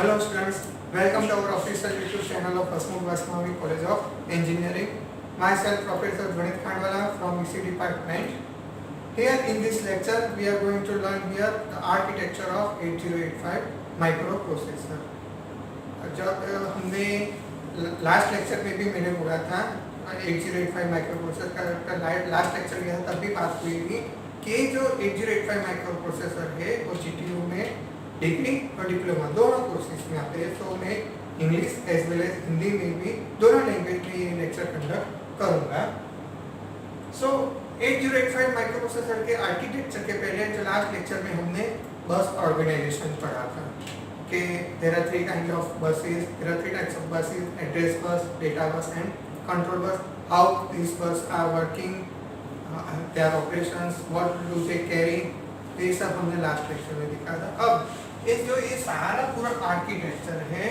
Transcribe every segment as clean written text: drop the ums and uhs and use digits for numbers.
Hello students, welcome to our official YouTube channel of Hasmukh Vaishnavi College of Engineering. Myself Professor Gunit Khandwala from EC department. Here in this lecture we are going to learn here the architecture of 8085 microprocessor. जब हमने last lecture में भी मैंने बोला था 8085 microprocessor का last lecture लिया था, तब भी बात हुई थी कि जो 8085 माइक्रोप्रोसेसर है वो जीटीयू में डिग्री और डिप्लोमा दोनों कोर्सेज में आते हैं। तो मैं English as well as Hindi में भी दोनों लैंग्वेज में ये लेक्चर कंडक्ट करूँगा। सो 8085 माइक्रोप्रोसेसर के आर्किटेक्चर के पहले जो लास्ट लेक्चर में हमने बस ऑर्गेनाइजेशन पढ़ा था कि there are three kind of buses, there are three types of buses: address bus, data bus and control bus. How these buses are working, their operations, what do they carry, ये सब हमने last lecture में देखा था। अब ये सारा पूरा आर्किटेक्चर है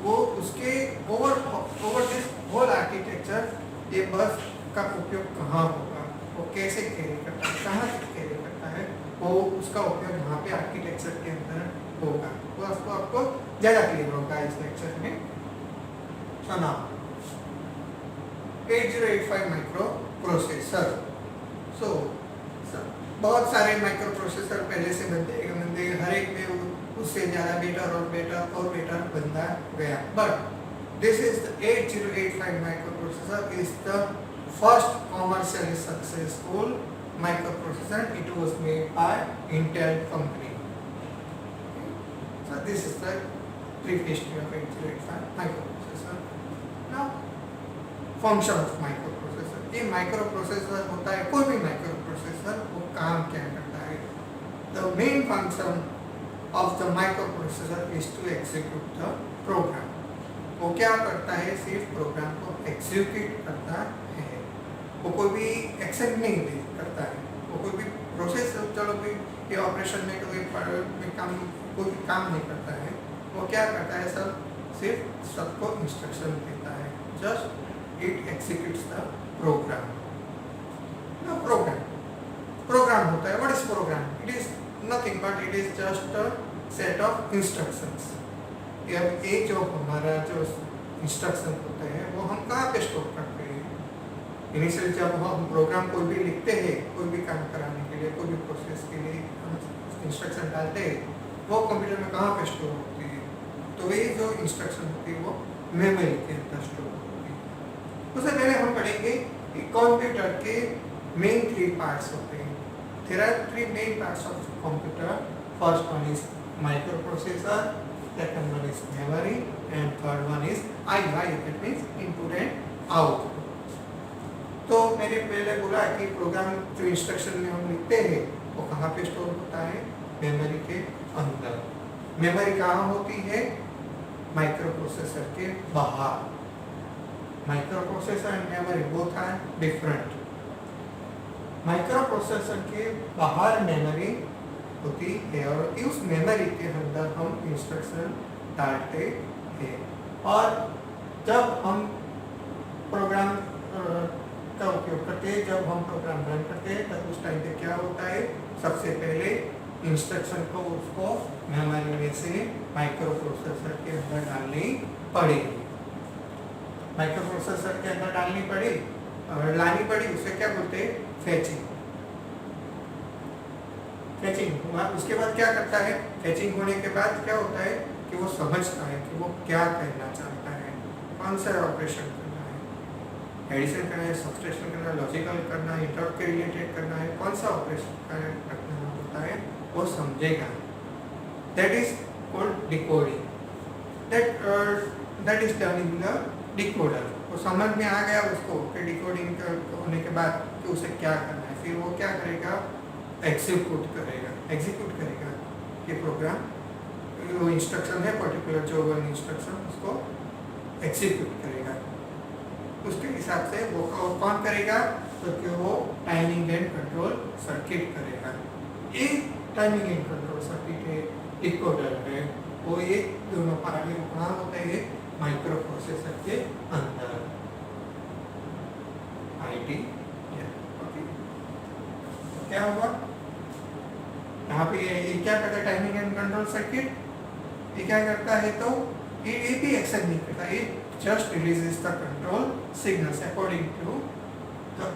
वो उसके ओवर दिस होल आर्किटेक्चर ये बस का उपयोग कहाँ होगा, वो कैसे कैरी करता है, कहाँ से कैरी करता है, वो उसका उपयोग यहाँ पे आर्किटेक्चर के अंदर होगा। वो आपको ज़्यादा क्लियर होगा इस लेक्चर में। So now 8085 microprocessor. So बहुत सारे माइक्रो प्रोसेसर पहले से बनते हर एक में उससे ज़्यादा बेटर और बेटर बनता गया। But this is the 8085 micro processor is the first commercially successful micro processor. It was made by Intel company. So this is the brief history of 8085 microprocessor. Now, function of microprocessor. ये microprocessor होता है, कोई भी microprocessor वो काम क्या करता है? The main function of the microprocessor is to execute the program. वो क्या करता है? सिर्फ प्रोग्राम को execute करता है। वो कोई भी एक्शन नहीं करता है। वो कोई भी प्रोसेस चलो भी ये ऑपरेशन में कोई काम नहीं करता है। वो क्या करता है? सिर्फ सबको इंस्ट्रक्शन देता है। Just it executes the program. Program होता है। What is program? It is nothing but it is just a set of instructions. ये जो हमारा जो इंस्ट्रक्शन होते हैं वो हम कहाँ पे स्टोर करते हैं? इनिशियल जब हम प्रोग्राम कोई भी लिखते हैं, कोई भी काम कराने के लिए, कोई भी प्रोसेस के लिए हम इंस्ट्रक्शन डालते हैं, वो कंप्यूटर में कहाँ पे स्टोर होती है? तो ये जो इंस्ट्रक्शन होती है वो मेमोरी के अंदर स्टोर होती है। उससे पहले हम पढ़ेंगे कि कंप्यूटर के मेन 3 पार्ट्स होते हैं। There are 3 main parts of computer. First one is microprocessor, second one is memory and third one is IO, that means input and output. तो मैंने पहले बोला कि प्रोग्राम जो इंस्ट्रक्शन में हम लिखते हैं वो कहाँ पे स्टोर होता है? मेमोरी के अंदर। मेमोरी कहाँ होती है? माइक्रोप्रोसेसर के बाहर। Microprocessor and memory both are different. Microprocessor के बाहर मेमोरी होती है और उस मेमोरी के अंदर हम इंस्ट्रक्शन डालते हैं। और जब हम प्रोग्राम का उपयोग करते हैं, जब हम प्रोग्राम रन करते हैं, तब उस टाइम पे क्या होता है? सबसे पहले इंस्ट्रक्शन को उसको मेमोरी में से माइक्रोप्रोसेसर के अंदर डालनी पड़ेगी। माइक्रोप्रोसेसर के अंदर डालनी पड़ी और लानी पड़ी, उसे क्या बोलते हैं? फेचिंग। उसके बाद क्या करता है? फेचिंग होने के बाद क्या होता है कि वो समझता है कि वो क्या कहना चाहता है, कौन सा ऑपरेशन करना है, एडिशन करना है, सब्सट्रैक्शन करना है, लॉजिकल करना है, इंटरप्ट के रिलेटेड करना है, कौन सा ऑपरेशन करना होता है वो समझेगा। That is called decoding. That is done in the decoder. वो समझ में आ गया उसको कि डिकोडिंग होने के बाद कि उसे क्या करना है, फिर वो क्या करेगा? एग्जीक्यूट करेगा ये प्रोग्राम, वो इंस्ट्रक्शन है पर्टिकुलर जो वन इंस्ट्रक्शन उसको एग्जीक्यूट करेगा। उसके हिसाब से वो कौन करेगा? तो कि वो टाइमिंग एंड कंट्रोल सर्किट करेगा। ये टाइमिंग एंड कंट्रोल सर्किट है, डिकोडर है, वो ये दोनों पार्ट कहाँ होते हैं? माइक्रोप्रोसेसर के अंदर। IT okay. क्या होगा यहाँ पे? ये क्या करता है? टाइमिंग एंड कंट्रोल सर्किट ये क्या करता है, तो ये भी एक्शन नहीं करता, ये just releases the control signals according to the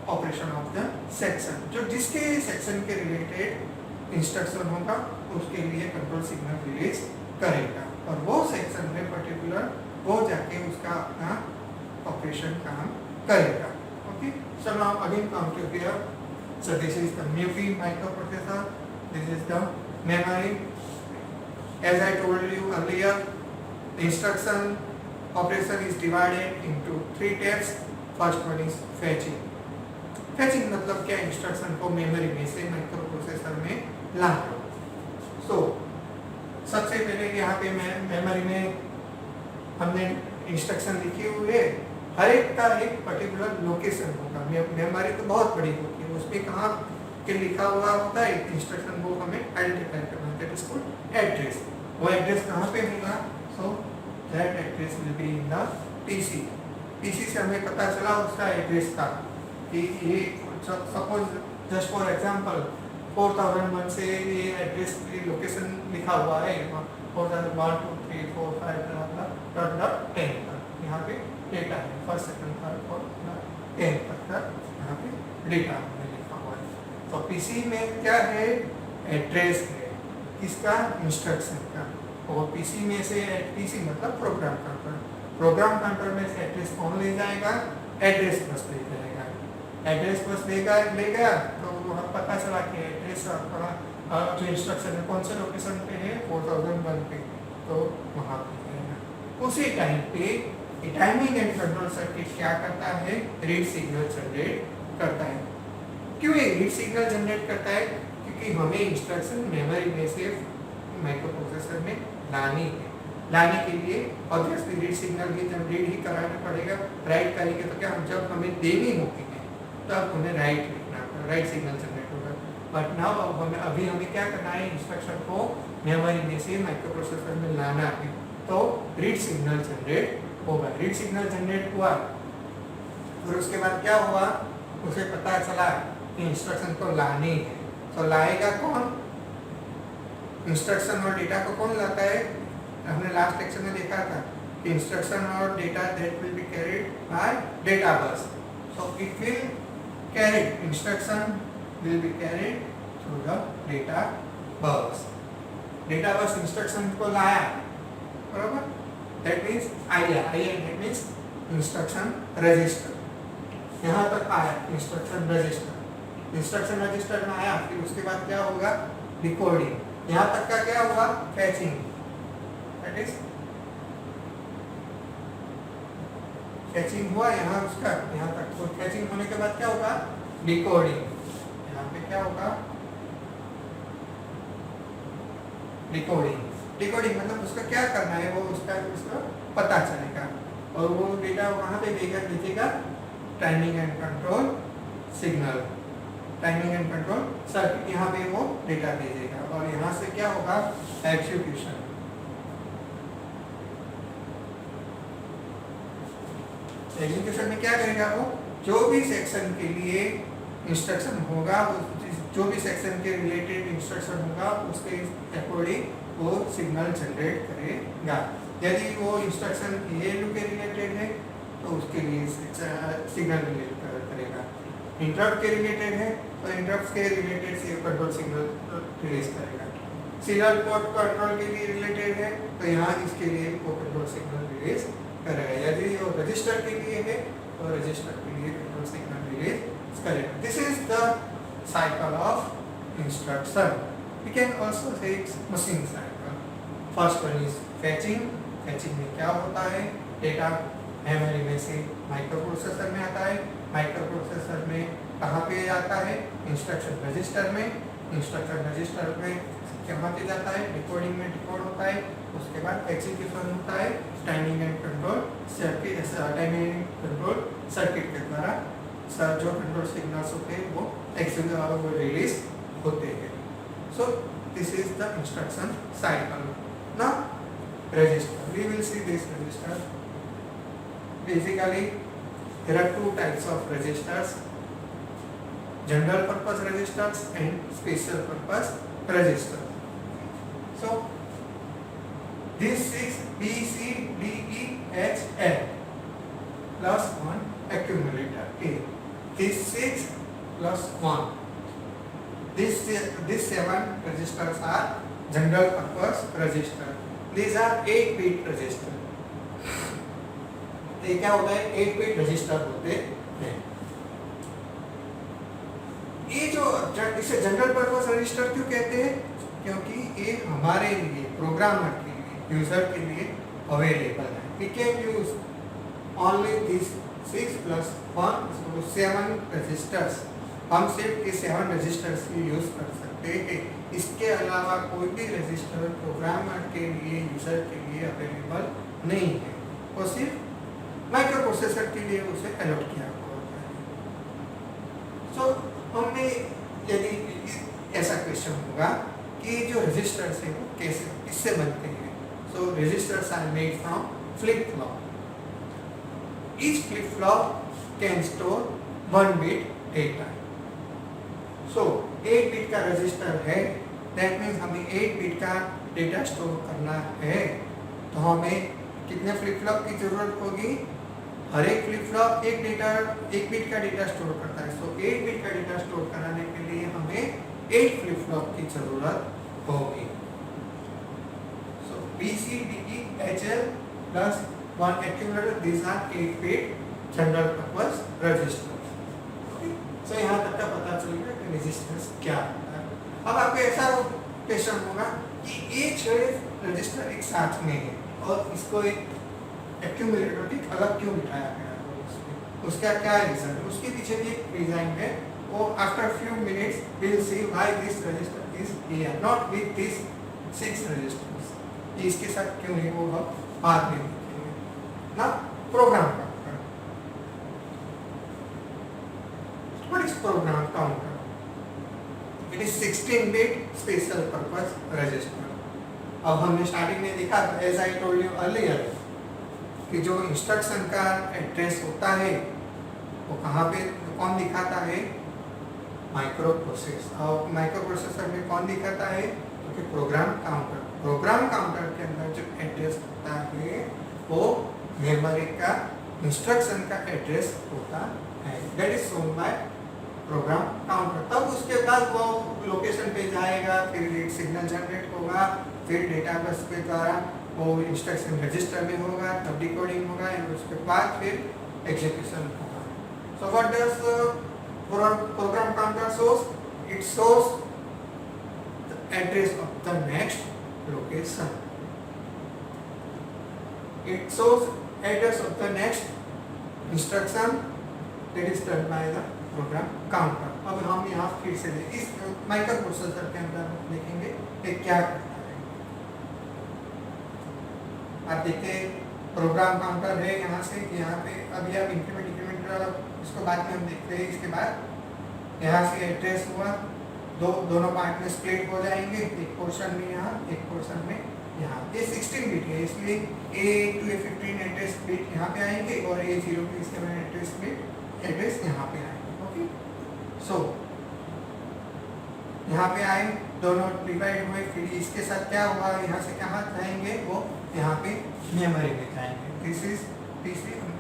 operation of the section. जो जिसके सेक्शन के रिलेटेड इंस्ट्रक्शन होगा उसके लिए कंट्रोल सिग्नल रिलीज करेगा, और वो सेक्शन में पर्टिकुलर वो जाके उसका अपना ऑपरेशन काम करेगा। Okay, so now again come to here. So this is the MIPI microprocessor, this is the memory. As I told you earlier, the instruction operation is divided into 3 steps. First one is fetching. Fetching मतलब क्या, instruction को memory में से microprocessor में लाना। So सबसे पहले यहाँ पे मेमोरी में हमने इंस्ट्रक्शन लिखी हुई है, हर एक का एक पर्टिकुलर लोकेशन होगा। मेमोरी तो बहुत बड़ी होती है, उसमें कहाँ के लिखा हुआ होता है इंस्ट्रक्शन वो हमें आइडेंटिफाई करना है, दैट इज कॉल्ड एड्रेस। वो एड्रेस कहाँ पे होगा, so that address will be in the PC. PC से हमें पता चला उसका एड्रेस था कि ये सपोज जस्ट फॉर एग्जांपल 4001 से ये एड्रेस लोकेशन लिखा हुआ है 4001 2 3 4 5 10 तक यहाँ पे डेटा है, फर्स्ट सेकंड थर्ड और 10 तक यहाँ पे डेटा हमने लिखा हुआ है। तो पीसी में क्या है, एड्रेस है किसका, इंस्ट्रक्शन का। और पीसी में से पीसी मतलब प्रोग्राम काउंटर, प्रोग्राम काउंटर में से एड्रेस कौन ले जाएगा, एड्रेस बस ले जाएगा। एड्रेस बस ले गया तो वहाँ पता चला कि एड्रेस आपका जो इंस्ट्रक्शन है कौन से लोकेशन पे है, 4001 पे, तो वहाँ पे जाएगा। उसी टाइम पे टाइमिंग एंड कंट्रोल सर्किट क्या करता है, रीड सिग्नल जनरेट करता है। क्यों ये रीड सिग्नल जनरेट करता है, क्योंकि हमें इंस्ट्रक्शन मेमोरी में से माइक्रोप्रोसेसर में लानी है। लाने के लिए ऑब्वियसली रीड सिग्नल भी जब रीड ही कराना पड़ेगा, राइट करेंगे तो क्या, हम जब हमें देनी होती है तब हमें राइट लिखना होगा, राइट सिग्नल जनरेट होगा। बट नाउ अभी हमें क्या करना है, इंस्ट्रक्शन को मेमोरी में से माइक्रोप्रोसेसर में लाना है, तो रीड सिग्नल जनरेट होगा। रीड सिग्नल जनरेट हुआ, फिर उसके बाद क्या हुआ, उसे पता चला कि इंस्ट्रक्शन को लानी है, तो लाएगा कौन, इंस्ट्रक्शन और डेटा को कौन लाता है। हमने लास्ट लेक्चर में देखा था कि इंस्ट्रक्शन और data that will be carried bye data bus, so it will carried, instruction will be carried through the data bus. Data bus instruction को लाया, बराबर, that means IA that means instruction register, यहाँ तक आया instruction register. Instruction register में आया, फिर उसके बाद क्या होगा, डिकोडिंग। यहाँ तक का क्या हुआ, फैचिंग, दैट इज फैचिंग हुआ यहाँ उसका, यहाँ तक। तो फैचिंग होने के बाद क्या होगा, डिकोडिंग। यहाँ पे क्या होगा, डिकोडिंग। डिकोडिंग मतलब उसका क्या करना है, वो उसका पता चलेगा, और वो डेटा वहाँ पे भेजेगा timing and control signal, timing and control circuit, यहाँ पे वो डेटा भेजेगा, और यहाँ से क्या होगा, एग्जीक्यूशन। एग्जीक्यूशन में क्या करेगा, वो जो भी सेक्शन के लिए इंस्ट्रक्शन होगा, जो भी सेक्शन के रिलेटेड इंस्ट्रक्शन होगा उसके अकॉर्डिंग वो सिग्नल जनरेट करेगा। यदि वो इंस्ट्रक्शन ALU के रिलेटेड है तो उसके लिए सिग्नल करेगा। इंटरप्ट के रिलेटेड है तो इंटरप्ट के रिलेटेड से कंट्रोल सिग्नल रिलीज करेगा। सीरियल पोर्ट कंट्रोल के लिए रिलेटेड है तो यहाँ इसके लिए वो कंट्रोल सिग्नल रिलीज करेगा। यदि वो रजिस्टर के लिए है तो रजिस्टर के लिए कंट्रोल सिग्नल रिलीज करेगा। This is the cycle of instruction. We can also say it's machine cycle. First one is fetching. Fetching में क्या होता है, डेटा मेमोरी में से माइक्रोप्रोसेसर में आता है, माइक्रोप्रोसेसर में कहाँ पे आता है, इंस्ट्रक्शन रजिस्टर में, इंस्ट्रक्शन रजिस्टर में कहाँ पे जाता है, डिकोडिंग में डिकोड होता है, उसके बाद एग्जीक्यूशन होता है timing and control circuit, timing and control circuit के द्वारा जो कंट्रोल सिग्नल्स होते हैं वो रिलीज होते हैं। So this is the instruction cycle. Now register. We will see this register. Basically, there are two types of registers: general purpose registers and special purpose registers. So These 6 B, C, D, E, H, L plus 1 accumulator A. These 6 plus 1. These 7 registers are general purpose register. These are 8-bit register. ये क्या होता है? 8-bit register होते हैं. ये जो इसे general purpose register क्यों कहते हैं? क्योंकि ये हमारे लिए, प्रोग्रामर के लिए, यूजर के लिए अवेलेबल है. We can use only these 6 plus 1 so 7 registers. हम सिर्फ ये 7 रजिस्टर्स ही यूज कर सकते हैं. इसके अलावा कोई भी रजिस्टर प्रोग्रामर के लिए, यूजर के लिए अवेलेबल नहीं है. वो सिर्फ माइक्रो प्रोसेसर के लिए उसे अलॉट किया होता है. सो हमने यदि ऐसा क्वेश्चन होगा कि जो रजिस्टर्स है वो कैसे, किससे बनते हैं? So registers are made from flip flop. Each flip flop can store 1 bit data. So 8 bit का रजिस्टर है, दैट मीन्स हमें 8 बिट का डेटा स्टोर करना है. तो हमें कितने फ्लिप फ्लॉप की जरूरत होगी? हर एक फ्लिप फ्लॉप एक बिट का डेटा स्टोर करता है. सो 8 बिट का डेटा स्टोर कराने के लिए हमें 8 फ्लिप फ्लॉप की जरूरत होगी. सो B, C, D, E, H, L plus 1 accumulator, these are 8-bit general purpose registers. सो यहाँ तक का पता चल गया कि रजिस्टर्स क्या होता है. अब आपको ऐसा क्वेश्चन होगा कि ये 6 रजिस्टर एक साथ में है और इसको एक एक्यूमुलेटर ठीक अलग क्यों बिठाया गया है? उसका क्या रीजन है? उसके पीछे भी एक रीजन है. वो after few minutes we will see why this register is here not with this 6 registers. इसके साथ क्यों है वो हम बाद में देखेंगे. ना program counter. What is program counter? It is 16-bit special purpose register. अब हमने स्टार्टिंग में देखा, as I told you earlier, कि जो इंस्ट्रक्शन का एड्रेस होता है वो कहाँ पे कौन दिखाता है? Micro processor. और माइक्रो प्रोसेसर में कौन दिखाता है? क्योंकि प्रोग्राम काउंटर. प्रोग्राम काउंटर के अंदर जो एड्रेस होता है वो मेमोरी का इंस्ट्रक्शन का एड्रेस होता है. That is shown by program counter. तब उसके बाद वो लोकेशन पे जाएगा, फिर रीड सिग्नल जनरेट होगा, फिर डेटा बस के द्वारा वो इंस्ट्रक्शन रजिस्टर में होगा, तब डिकोडिंग होगा और उसके बाद फिर एग्जीक्यूशन होगा. So what does program counter shows? It shows the address of the next location. It shows address of the next instruction that is done by the program counter. अब हम यहाँ फिर से इस माइक्रो प्रोसेसर के अंदर देखेंगे कि क्या करता है. आप देखते हैं प्रोग्राम काउंटर है यहाँ से यहाँ पे. अभी आप इंक्रीमेंट इसको बाद में हम देखते हैं. इसके बाद यहाँ से एड्रेस हुआ, दोनों पार्ट में स्प्लिट हो जाएंगे. एक पोर्शन में यहाँ, एक पोर्शन में यहाँ. ये 16 बिट है इसलिए A to A15 address bit यहाँ पे आएंगे और A0 to A7 एड्रेस यहाँ पे आएंगे. ओके. सो यहाँ पे आए, दोनों डिवाइड हुए, फिर इसके साथ क्या हुआ? यहाँ से कहाँ जाएंगे? वो यहाँ पे मेमोरी में जाएंगे. This is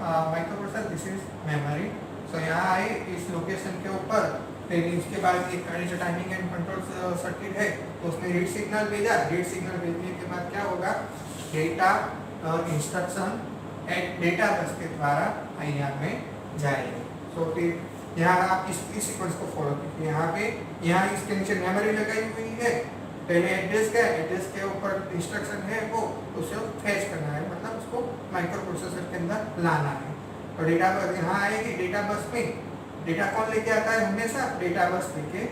microprocessor, this is memory. So यहाँ आए इस लोकेशन के ऊपर, फिर इसके बाद एक जो टाइमिंग एंड कंट्रोल सर्किट है तो उसने रीड सिग्नल भेजा. रीड सिग्नल भेजने के बाद क्या होगा? डेटा इंस्ट्रक्शन डेटा बस के द्वारा IR में जाएंगे. सो फिर यहाँ आप इस सीक्वेंस को फॉलो कीजिए. यहाँ इसके नीचे मेमोरी लगाई हुई है. पहले एड्रेस का, एड्रेस के ऊपर इंस्ट्रक्शन है वो उसे फेच करना है, मतलब उसको माइक्रो प्रोसेसर के अंदर लाना है. और डेटा बस यहाँ आएगी. डेटा बस में डेटा कौन लेके आता है? हमेशा डेटा बस लेके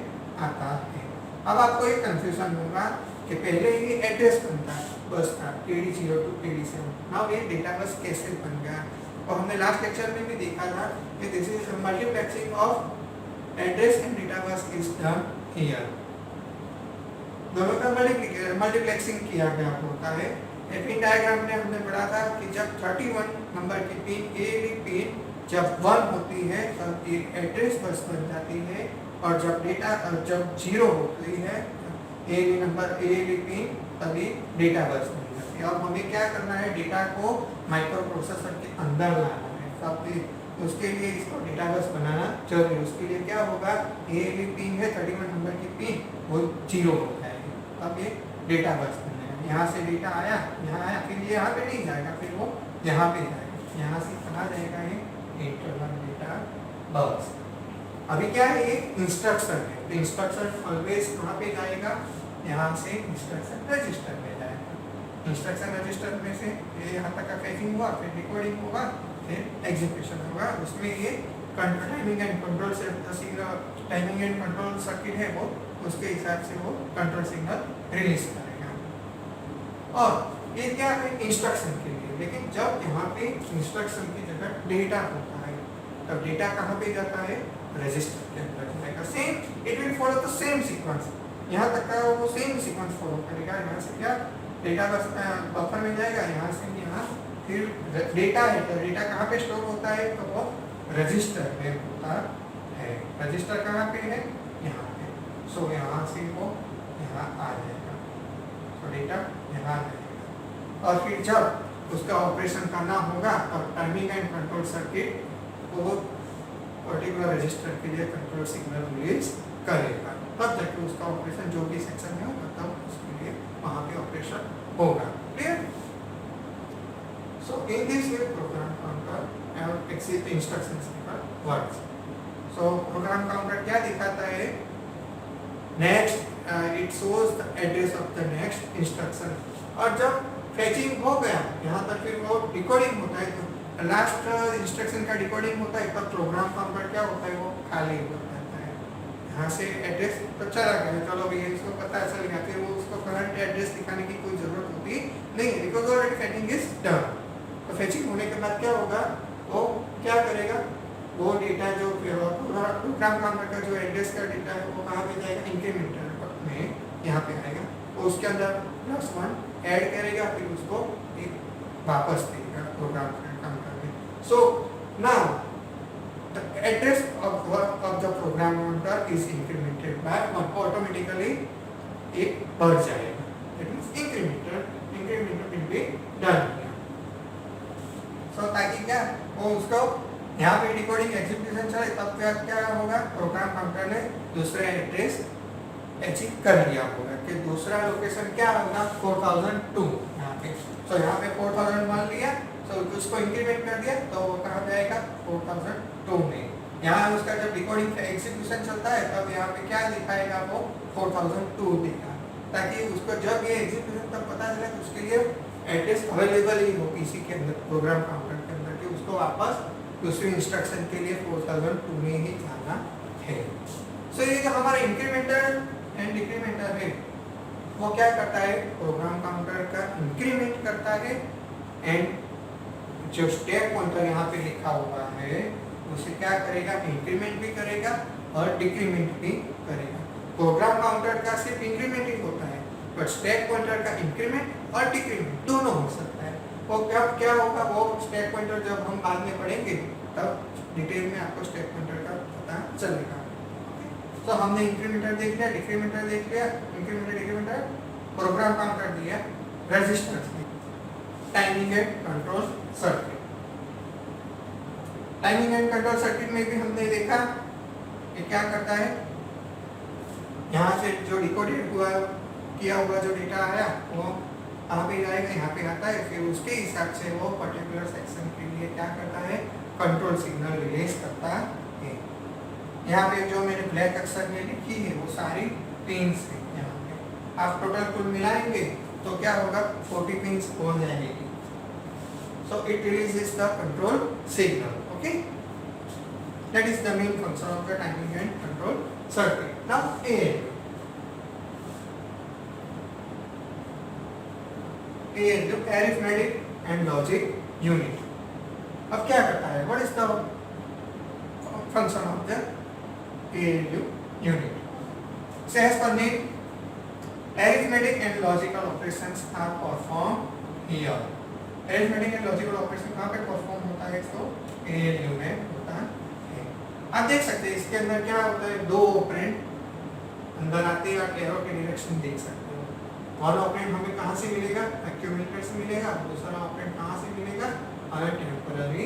आता है. अब आपको एक कंफ्यूजन होगा कि पहले ये एड्रेस बनता है बस का AD0 to AD7. नाउ ये डेटा बस कैसे बन गया? और हमने लास्ट लेक्चर में भी देखा था कि this is multiplexing of address and data bus is done here. दोनों का मल्टीप्लेक्सिंग किया गया होता है. पिन डायग्राम में हमने पढ़ा था कि जब 31 नंबर की पिन पिन जब 1 होती है तब एक एड्रेस बस बन जाती है, और जब 0 होती है नंबर पिन तभी डेटा बस बन जाती है. थी। अब हमें क्या करना है, डेटा को माइक्रो प्रोसेसर के अंदर लाना है। तब उसके लिए इसको डेटा बस बनाना जरूरी है। उसके लिए क्या होगा, ये पिन है 31 नंबर की पिन, वो 0 हो जाएगी। अब ये डेटा बस बनेगा, यहाँ से डेटा आया, यहाँ आया, फिर ये यहाँ पे नहीं जाएगा, फिर वो यहाँ पे जाएगा, यहाँ से कहाँ जाएगा, ये इंटरनल डेटा बस। अभी क्या है, ये इंस्ट्रक्शन है, तो इंस्ट्रक्शन ऑलवेज कहाँ पे जाएगा, यहाँ से इंस्ट्रक्शन रजिस्टर में जाएगा। इंस्ट्रक्शन रजिस्टर में से ये यहाँ तक का फेचिंग हुआ, फिर डिकोडिंग होगा, फिर एग्जीक्यूशन होगा। उसमें ये timing and control signal, timing and control circuit है वो, उसके हिसाब से वो कंट्रोल सिग्नल रिलीज करेगा। और ये क्या है, इंस्ट्रक्शन के लिए। लेकिन जब यहाँ पे इंस्ट्रक्शन की जगह डेटा होता है, तब डेटा कहाँ पे जाता है, रजिस्टर के अंदर जाएगा। Same it will follow the same sequence, यहाँ तक का वो सेम सीक्वेंस फॉलो करेगा। यहाँ से क्या डेटा बस बफर में जाएगा, यहाँ से यहाँ, फिर डेटा है तो डेटा कहाँ पे स्टोर होता है, तो वो रजिस्टर में होता है। रजिस्टर कहाँ पे है, यहाँ पे। सो यहाँ से वो यहाँ आ जाएगा, तो डेटा यहाँ आ जाएगा। और फिर जब उसका ऑपरेशन करना होगा तो टाइमिंग एंड कंट्रोल सर्किट वो पर्टिकुलर रजिस्टर के लिए कंट्रोल सिग्नल रिलीज करेगा। तब जाके उसका ऑपरेशन जो भी सेक्शन में होगा तब उसके लिए वहाँ पे ऑपरेशन होगा। Clear? So in this way program counter and exit instructions works. So program counter क्या दिखाता है, next it shows the address of the next instruction. और जब फेचिंग हो गया यहाँ तक, फिर वो डिकोडिंग होता है, तो लास्ट इंस्ट्रक्शन का डिकोडिंग होता है, तब प्रोग्राम काउंटर क्या होता है, वो खाली हो जाता है। यहाँ से एड्रेस तो चला गया, चलो भैया इसको पता चल गया, फिर वो उसको करंट एड्रेस दिखाने की कोई जरूरत होती नहीं, because already fetching is done. तो फेचिंग होने के बाद क्या होगा, वो क्या करेगा, वो डेटा जो प्रोग्राम काउंटर का जो एड्रेस का डेटा है वो कहाँ पे जाएगा, इंक्रीमेंटर में यहाँ पे आएगा, वो उसके अंदर +1 ऐड करेगा, फिर उसको एक वापस देगा प्रोग्राम काउंटर में। So now the address of the program counter is incremented by 1, automatically एक बढ़ जाएगा, that means incrementer will be done। so ताकि क्या वो उसको यहाँ पे डिकोडिंग एग्जीक्यूशन चले, तब क्या होगा, प्रोग्राम काउंटर ने दूसरा एड्रेस अचीव कर लिया होगा कि दूसरा लोकेशन क्या होगा, 4002 यहाँ पे। so यहाँ पे 4001 लिया, तो उसको इंक्रीमेंट कर दिया, तो वो कहाँ जाएगा, 4002 में। यहाँ उसका जब डिकोडिंग एग्जीक्यूशन चलता है तब यहाँ पे क्या दिखाएगा, वो 4002 दिखा, ताकि उसको जब ये एग्जीक्यूशन तब पता चले तो उसके लिए एड्रेस अवेलेबल ही हो पीसी के अंदर, प्रोग्राम काउंटर के अंदर, कि उसको वापस दूसरी इंस्ट्रक्शन के लिए 4002 में ही जाना है। सो ये जो हमारा इंक्रीमेंटर एंड डिक्रीमेंटर है, वो क्या करता है, प्रोग्राम काउंटर का इंक्रीमेंट करता है, एंड जो स्टैक पॉइंटर यहाँ पे लिखा हुआ है उसे क्या करेगा, इंक्रीमेंट भी करेगा और डिक्रीमेंट भी करेगा। प्रोग्राम काउंटर का सिर्फ इंक्रीमेंट ही होता है, बट स्टैक पॉइंटर का इंक्रीमेंट और डिक्रीमेंट दोनों हो सकता है। वो क्या होगा, वो स्टैक पॉइंटर जब हम बाद में पढ़ेंगे तब डिटेल में आपको स्टैक पॉइंटर का पता चलेगा। तो हमने इंक्रीमेंटर देख लिया, डिक्रीमेंटर देख लिया, इंक्रीमेंटर डिक्रीमेंटर, प्रोग्राम काउंटर दिया, registers timing and control circuit. Timing and control circuit में भी हमने देखा कि क्या करता है, यहाँ से जो डिकोडेड हुआ किया हुआ जो डेटा आया वो कहाँ पे जाएगा, यहाँ पे आता है, फिर उसके हिसाब से वो पर्टिकुलर सेक्शन के लिए क्या करता है, कंट्रोल सिग्नल रिलीज करता है। यहाँ पे जो मैंने ब्लैक अक्षर में लिखी है वो सारी पिन्स है। यहाँ पे आप टोटल कुल मिलाएंगे तो क्या होगा, 40 पिन्स हो जाएगी। So it releases the control signal. Okay, that is the main function of the timing and control circuit. Now ALU, arithmetic and logic unit. अब क्या करता है, what is the function of the ALU unit? So as per name, arithmetic and logical operations are performed here. Arithmetic and logical operation कहाँ पे perform होता है, तो ALU में होता है। आप देख सकते हैं इसके अंदर क्या होता है, 2 ऑपरेंड अंदर आते हैं, आप एरो के डायरेक्शन देख सकते हो। वन ऑपरेंड हमें कहाँ से मिलेगा, एक्यूमुलेटर से मिलेगा, दूसरा ऑपरेंड कहाँ से मिलेगा, हमें टेम्पररी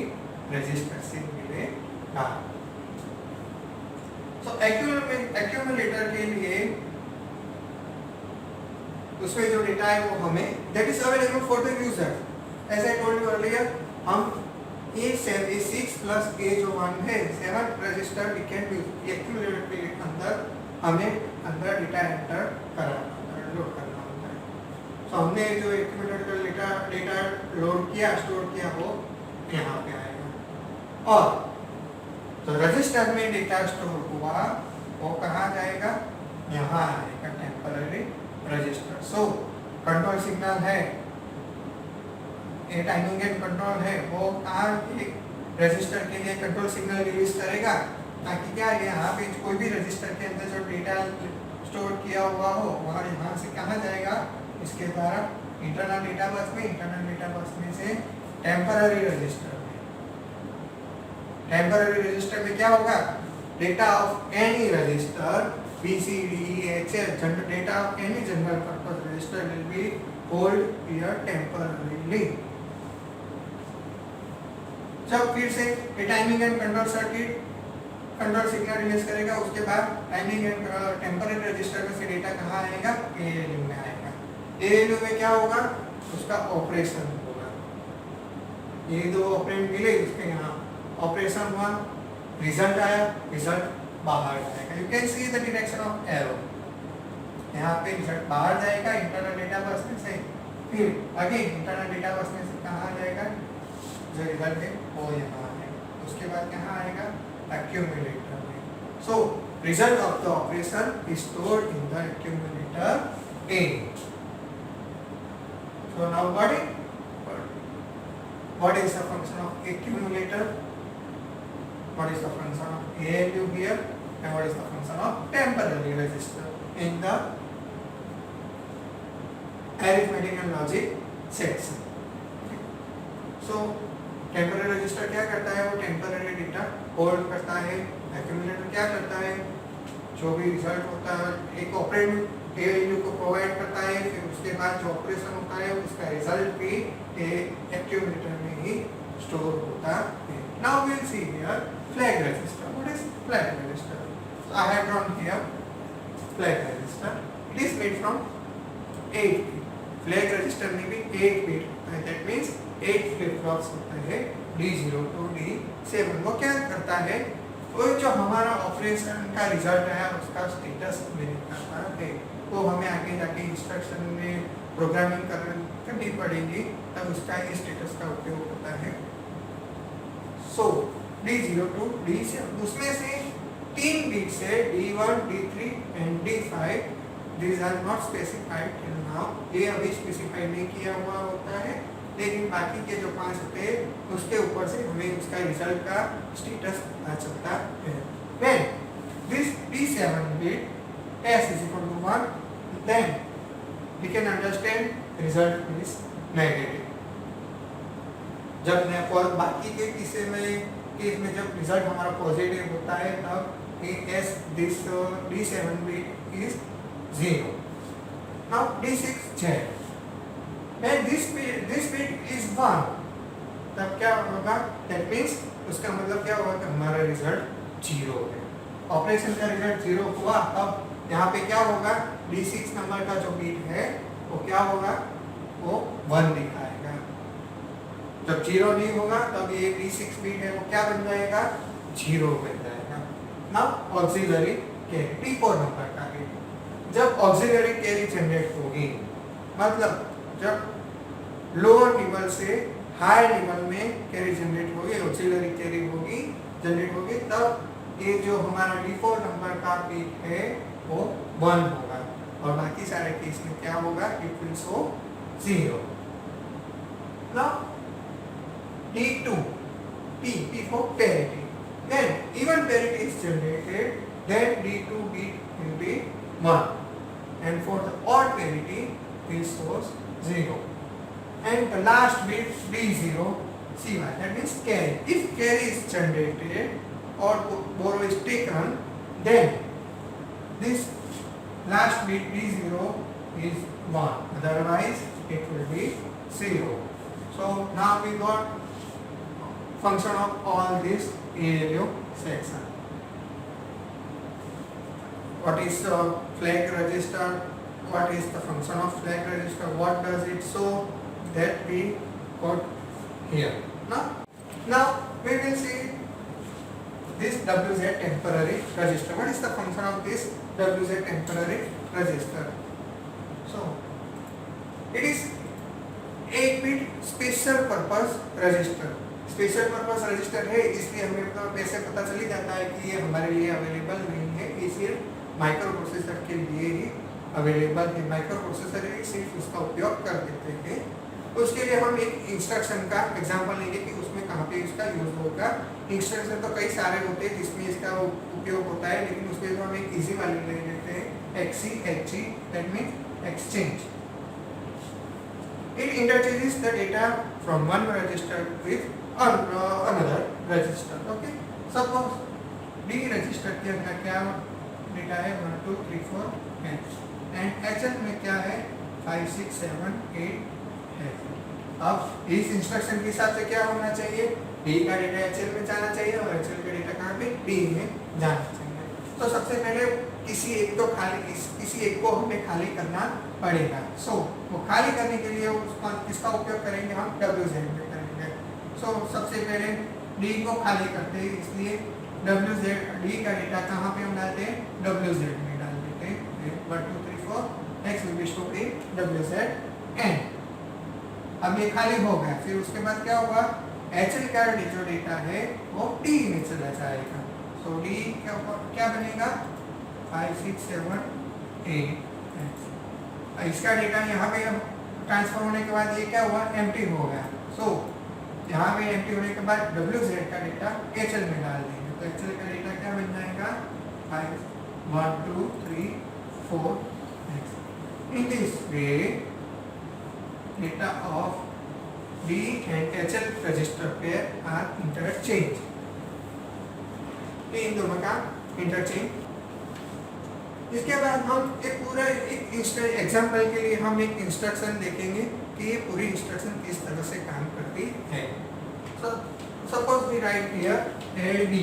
रजिस्टर से मिलेगा। तो एक्यूमुलेटर के लिए उसमें जो डेटा है वो हमें that is available for the user. As I told you earlier, हम A6 प्लस A जो 1 है 7 register we can use. Accumulator के अंदर हमें अंदर डेटा एंटर करना लोड करना होता है। तो हमने जो एक्यूमुलेटर का डेटा लोड किया स्टोर किया वो यहाँ पे आएगा, और तो रजिस्टर में डेटा स्टोर हुआ वो कहाँ जाएगा, यहाँ आएगा temporary register. So control signal है, ये टाइमिंग एंड कंट्रोल है, वो कहाँ एक रजिस्टर के लिए कंट्रोल सिग्नल रिलीज करेगा, ताकि क्या यहाँ पे कोई भी रजिस्टर के अंदर जो डेटा स्टोर किया हुआ हो वहाँ यहाँ से कहाँ जाएगा, इसके द्वारा इंटरनल डेटा बस में, इंटरनल डेटा बस में से टेम्पररी रजिस्टर में। टेम्पररी रजिस्टर में क्या होगा, data of any register B C D E H L data of any general purpose register will be hold here temporarily। जब फिर से timing and control circuit control signal release करेगा, उसके बाद टाइमिंग एंड टेम्पररी रजिस्टर में से data कहाँ आएगा, ALU में आएगा। ALU में क्या होगा, उसका ऑपरेशन होगा। ये दो ऑपरेंड मिले, उसके यहाँ ऑपरेशन हुआ, रिजल्ट आया, रिजल्ट बाहर जाएगा। You can see the direction of arrow, यहाँ पे रिजल्ट बाहर जाएगा इंटरनल डेटा बस में से, फिर अगेन इंटरनल डेटा बस में से कहाँ जाएगा, जो रिजल्ट है वो यहाँ आएगा, उसके बाद कहाँ आएगा, एक्यूमुलेटर में। So result of the operation is stored in the accumulator A। So now what is the function of accumulator, what is the function of ALU here, and what is the function of temporary register in the arithmetic and logic section। So temporary register क्या करता है, वो temporary data hold करता है। accumulator क्या करता है, जो भी रिजल्ट होता है एक ऑपरेंड ALU को प्रोवाइड करता है, फिर उसके बाद जो ऑपरेशन होता है उसका रिजल्ट भी एक्यूमुलेटर में ही स्टोर होता है। Now we will see here flag register। What is flag register? So I have drawn here flag register. It is made from 8 bit। flag register में भी 8 bit होता है, that means 8 flip flops होता है D0 to D7। वो क्या करता है, वो जो हमारा ऑपरेशन का रिजल्ट है उसका स्टेटस मेरे करता है, वो हमें आगे जाके इंस्ट्रक्शन में प्रोग्रामिंग करनी पड़ेगी, तब उसका स्टेटस का उपयोग होता है। सो D0 to D7, उसमें से 3 बिट्स है D1, D3 and D5। These are not specified till now। ये अभी स्पेसिफाई नहीं किया हुआ होता है, लेकिन बाकी के जो 5 होते हैं उसके ऊपर से हमें उसका रिजल्ट का स्टेटस पता चलता है। When this D7 bit S is equal to 1, then we can understand result is negative। जब और बाकी के केस में जब रिजल्ट हमारा पॉजिटिव होता है तब this D7 bit is 0। Now D6 Z, when this bit is 1, तब क्या होगा, that means उसका मतलब क्या होगा कि हमारा रिजल्ट 0 है। ऑपरेशन का रिजल्ट 0 हुआ, तब यहाँ पे क्या होगा, D6 नंबर का जो बीट है वो क्या होगा, वो 1 दिखाएगा। जब 0 नहीं होगा तब ये D6 बीट है वो क्या बन जाएगा, 0 बन जाएगा। Now auxiliary carry T4 number का बीट, जब ऑक्सिलरी कैरी जनरेट होगी, मतलब जब लोअर लेवल से हाई लेवल में कैरी जनरेट होगी, ऑक्सिलरी कैरी होगी जनरेट होगी, तब ये जो हमारा D4 नंबर का बीट है वो 1 होगा, और बाकी सारे केस में क्या होगा, it will show 0। Now D2 P for parity, when even parity is generated, then D2 bit will be 1, and for the odd parity this shows 0, and the last bit D0 CY, that means carry। if carry is generated or borrow is taken, then this last bit D0 is 1, otherwise it will be 0. So now we got function of all this ALU section. What is the flag register? What is the function of flag register? What does it show? That we got here. Now we will see this WZ temporary register. What is the function of this WZ temporary register? So it is 8-bit special purpose register. Special purpose register है, इसलिए हमें तो वैसे पता चल ही जाता है कि ये हमारे लिए अवेलेबल नहीं है, ये सिर्फ माइक्रो प्रोसेसर के लिए ही अवेलेबल है। माइक्रो प्रोसेसर ही सिर्फ उसका उपयोग कर देते हैं। तो उसके लिए हम एक इंस्ट्रक्शन का एग्जांपल लेंगे कि उसमें कहाँ पे इसका यूज होगा। इंस्ट्रक्शन तो कई सारे होते हैं जिसमें इसका उपयोग होता है, लेकिन उसमें तो हम एक इजी वाले ले लेते हैं, XCHG, that mean exchange. It interchanges the data from one register with another register. Okay. Suppose D register के अंदर क्या डेटा है 1 2 3 4 है, एंड HL में क्या है 5 6 7 8 है। अब इस इंस्ट्रक्शन के हिसाब से क्या होना चाहिए, D का डेटा HL में जाना चाहिए और HL का डेटा कहाँ पे D में जाना चाहिए। तो सबसे पहले किसी एक को हमें खाली करना पड़ेगा। वो खाली करने के लिए किसका उपयोग करेंगे, हम WZ में करेंगे। सबसे पहले D को खाली करते हैं, इसलिए WZ D का डेटा कहाँ पे हम डालते हैं, WZ में डाल देते हैं। 1 2 3 4 X will be stored in WZ n। अब ये खाली हो गया, फिर उसके बाद क्या होगा, HL का जो डेटा है वो D में चला जाएगा। D क्या बनेगा 5 6 7 8। इसका डेटा यहाँ पे ट्रांसफर होने के बाद ये क्या हुआ, एम्प्टी हो गया। यहाँ पे एम्प्टी होने के बाद WZ का डेटा HL में डाल देंगे, तो HL का डेटा क्या बन जाएगा 5 1 2 3 4 X। In this way data of D and HL register pair are interchanged। इन दोनों का इंटरचेंज। इसके बाद हम एक पूरा एक एग्जांपल के लिए हम एक इंस्ट्रक्शन देखेंगे कि ये पूरी इंस्ट्रक्शन किस तरह से काम करती है। Suppose we write here LD।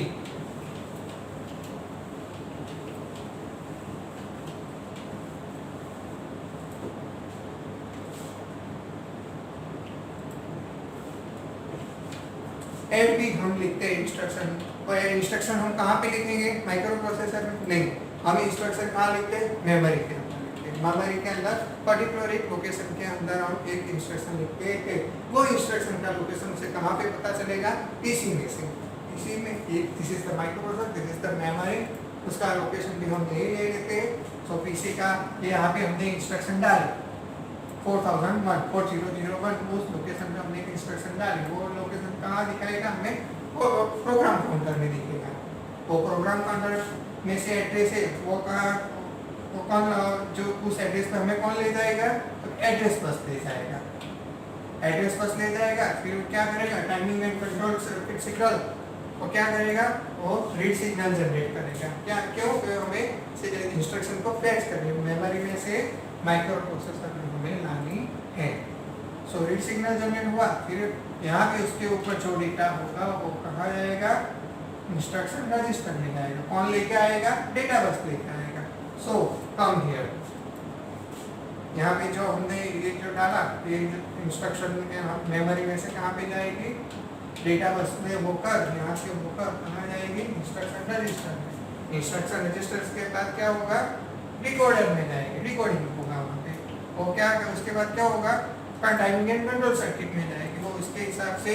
LD हम लिखते हैं इंस्ट्रक्शन, और इंस्ट्रक्शन हम कहाँ पे लिखेंगे, माइक्रो प्रोसेसर में नहीं, हम इंस्ट्रक्शन कहाँ लिखते हैं, मेमोरी के अंदर लिखते हैं। मेमोरी के अंदर पर्टिकुलर एक लोकेशन के अंदर हम एक इंस्ट्रक्शन लिखते हैं। वो इंस्ट्रक्शन का लोकेशन से कहाँ पे पता चलेगा, पीसी में से। पीसी में this is the micro processor, this is the memory, उसका लोकेशन भी हम यही ले लेते हैं। पीसी का यहाँ पे हमने इंस्ट्रक्शन डाली 4001 उस लोकेशन पे हमने एक इंस्ट्रक्शन डाली। वो लोकेशन कहाँ दिखाएगा, हमें वो प्रोग्राम काउंटर में दिखेगा। वो प्रोग्राम काउंटर में से एड्रेस है वो कौन जो उस एड्रेस पर हमें कौन ले जाएगा, तो एड्रेस बस ले जाएगा। एड्रेस बस ले जाएगा, फिर क्या करेगा, timing and control circuit signal वो क्या करेगा, वो रीड सिग्नल जनरेट करेगा। क्या क्यों, हमें इंस्ट्रक्शन को फेच करनी, मेमोरी में से माइक्रो प्रोसेसर में हमें लानी है। रीड सिग्नल जनरेट हुआ, फिर यहाँ पे उसके ऊपर जो डेटा होगा वो कहाँ जाएगा, इंस्ट्रक्शन रजिस्टर में जाएगा। कौन लेके आएगा, डेटा बस लेके आएगा। कम हियर, यहाँ पे जो हमने ये जो डाला, ये इंस्ट्रक्शन मेमोरी में से कहाँ पे जाएगी, डेटा बस में होकर यहाँ से होकर कहाँ जाएगी, इंस्ट्रक्शन रजिस्टर में। इंस्ट्रक्शन रजिस्टर के बाद क्या होगा, डिकोडर में जाएगी, डिकोडिंग होगा वहाँ पे। वो क्या, उसके बाद क्या होगा, टाइमिंग एंड कंट्रोल सर्किट में जाएगी, वो उसके हिसाब से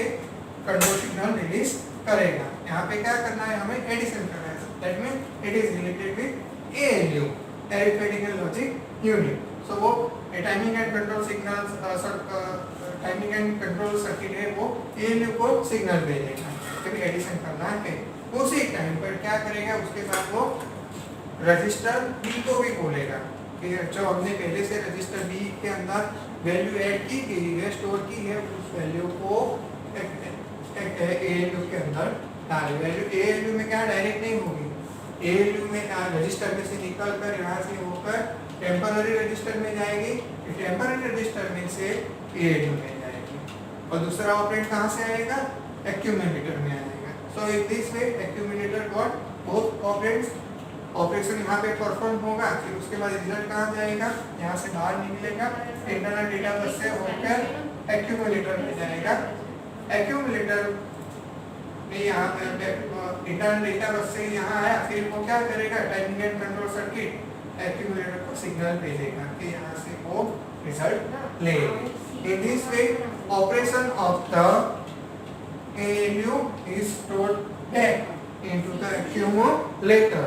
कंट्रोल सिग्नल रिलीज करेगा। यहाँ पे क्या करना है, हमें एडिशन करना है, that mean it is related with ALU, arithmetic logic unit. वो timing and control signals, timing and control circuit है वो ALU को सिग्नल भेजेगा, फिर एडिशन करना है। उसी टाइम पर क्या करेगा, उसके बाद वो रजिस्टर B को भी बोलेगा कि जो हमने पहले से रजिस्टर B के अंदर वैल्यू ऐड की गई है, स्टोर की है, उस वैल्यू को ALU के अंदर डाले। वैल्यू ALU में क्या डायरेक्ट नहीं होगी, ALU में रजिस्टर में से निकल कर यहाँ से होकर टेम्पररी रजिस्टर में जाएगी, टेम्पररी रजिस्टर में से ALU में जाएगी, और दूसरा ऑपरेंड कहाँ से आएगा, एक्यूमुलेटर में आएगा। So in this way accumulator got both operands, operation यहाँ पे परफॉर्म होगा, फिर उसके बाद रिजल्ट कहाँ जाएगा, यहाँ से बाहर निकलेगा, इंटरनल डेटा बस से होकर एक्यूमुलेटर में जाएगा। एक्यूमुलेटर में यहाँ इंटरनल डेटा बस से यहाँ आया, फिर वो क्या करेगा, timing and control circuit accumulator को सिग्नल भेजेगा कि यहाँ से वो रिजल्ट लेगा। इन this way operation of the ALU is stored back into the accumulator.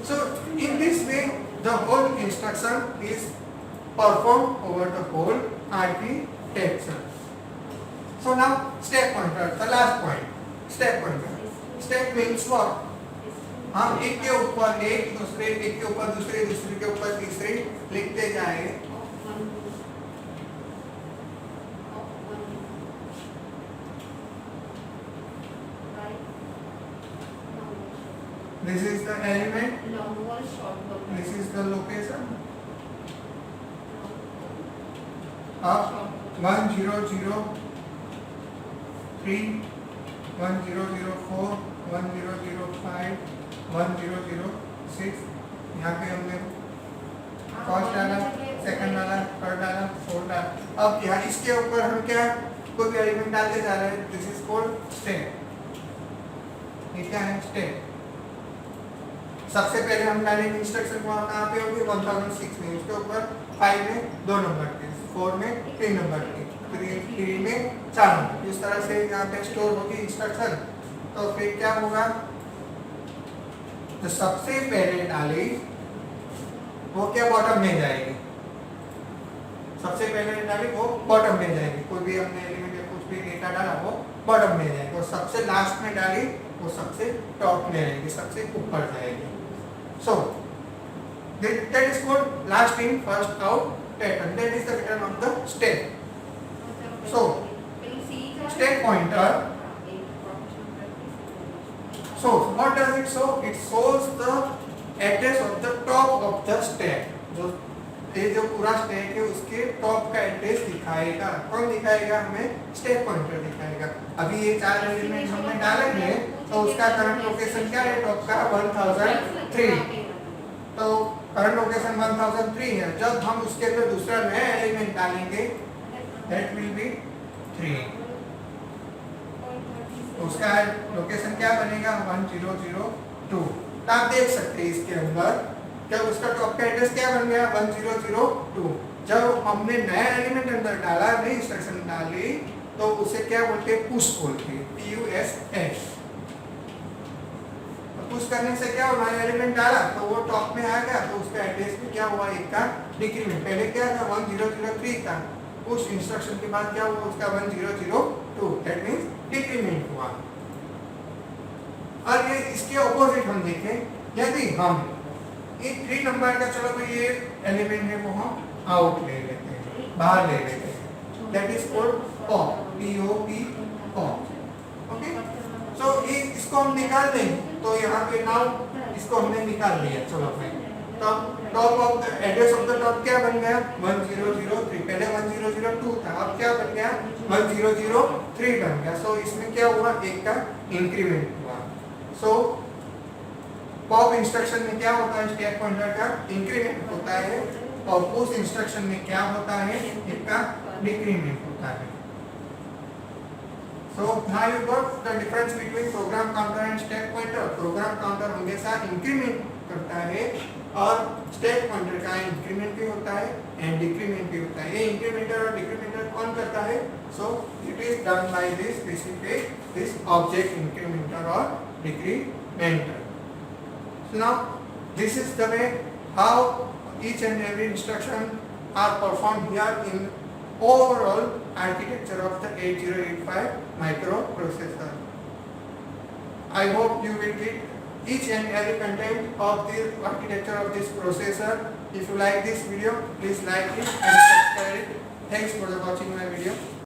So in this way the whole instruction is performed over the whole architecture. So now step pointer, the last point, step pointer. Step means what? हम एक के ऊपर एक, दूसरे एक के ऊपर दूसरे, दूसरे के ऊपर तीसरे लिखते जाएंगे। This is the element. This is the location. Up 1003, 1004, 1005, 1006. यहाँ पे हमने फर्स्ट डाला, सेकंड डाला, थर्ड डाला, फोर्थ डाला। अब यहाँ इसके ऊपर हम क्या कोई भी एलिमेंट डालते जा रहे हैं। This is called step. ये क्या है, स्टेप। सबसे पहले हम डालेंगे इंस्ट्रक्शन कहाँ पे होगी, 1006 में, उसके ऊपर 5 में 2 नंबर के, 4 में 3 नंबर के, 3 में 4 नंबर। इस तरह से यहाँ पे स्टोर होगी इंस्ट्रक्शन। तो फिर क्या होगा, तो सबसे पहले डाली वो क्या बॉटम में जाएगी, सबसे पहले डाली वो बॉटम में जाएगी। कोई भी हमने एलिमेंट या कुछ भी डेटा डाला वो बॉटम में जाएगी, और सबसे लास्ट में डाली वो सबसे टॉप में रहेगी, सबसे ऊपर जाएगी। So that is called last in first out pattern. That is the pattern of the step. So step pointer. So what does it show? It shows the address of the top of the stack. जो पूरा stack है उसके top का address दिखाएगा। कौन दिखाएगा, हमें stack pointer दिखाएगा। अभी ये 4 एलिमेंट हमने डालेंगे तो उसका करंट लोकेशन क्या है, टॉप का 1003। तो करंट लोकेशन 1003 है। जब हम उसके अंदर दूसरा नया एलिमेंट डालेंगे दैट विल बी 3, उसका लोकेशन क्या बनेगा, 1002। तो आप देख सकते हैं इसके अंदर जब उसका टॉप का एड्रेस क्या बन गया, 1002। जब हमने नया एलिमेंट अंदर डाला, नई इंस्ट्रक्शन डाली, तो उसे क्या बोलते हैं, पुश बोलते हैं, PUSH। पुश करने से क्या हुआ, नया एलिमेंट डाला तो वो टॉप में आ गया, तो उसका एड्रेस में क्या हुआ, एक का डिक्रीमेंट। पहले क्या था, 1003 था, पुश इंस्ट्रक्शन के बाद क्या हुआ, उसका 1002, दैट मींस डिक्रीमेंट हुआ। और ये इसके ऑपोजिट हम देखें, यदि हम एक 3 नंबर का, चलो भाई ये एलिमेंट है वो हम आउट ले लेते हैं, बाहर ले लेते हैं, that is called pop, POP, pop. Okay, so इसको हम निकाल दें, तो यहाँ पे नाउ इसको हमने निकाल लिया। चलो भाई, तो top of the address of the top क्या बन गया, 1003। पहले 1002 था, अब क्या बन गया, 1003 बन गया। सो इसमें क्या हुआ, एक का इंक्रीमेंट हुआ। सो पॉप इंस्ट्रक्शन में क्या होता है, स्टैक पॉइंटर का इंक्रीमेंट होता है, और पुश इंस्ट्रक्शन में क्या होता है, इसका डिक्रीमेंट होता है। So now you got the difference between program counter and stack pointer. Program counter हमेशा इंक्रीमेंट करता है और स्टैक पॉइंटर का इंक्रीमेंट भी होता है एंड डिक्रीमेंट भी होता है। ये इंक्रीमेंटर और डिक्रीमेंटर कौन करता है, so it is done by this specific this object incrementer और decrementer. So now this is the way how each and every instruction are performed here in overall architecture of the 8085 microprocessor. I hope you will get each and every content of the architecture of this processor. If you like this video, please like it and subscribe it. Thanks for watching my video.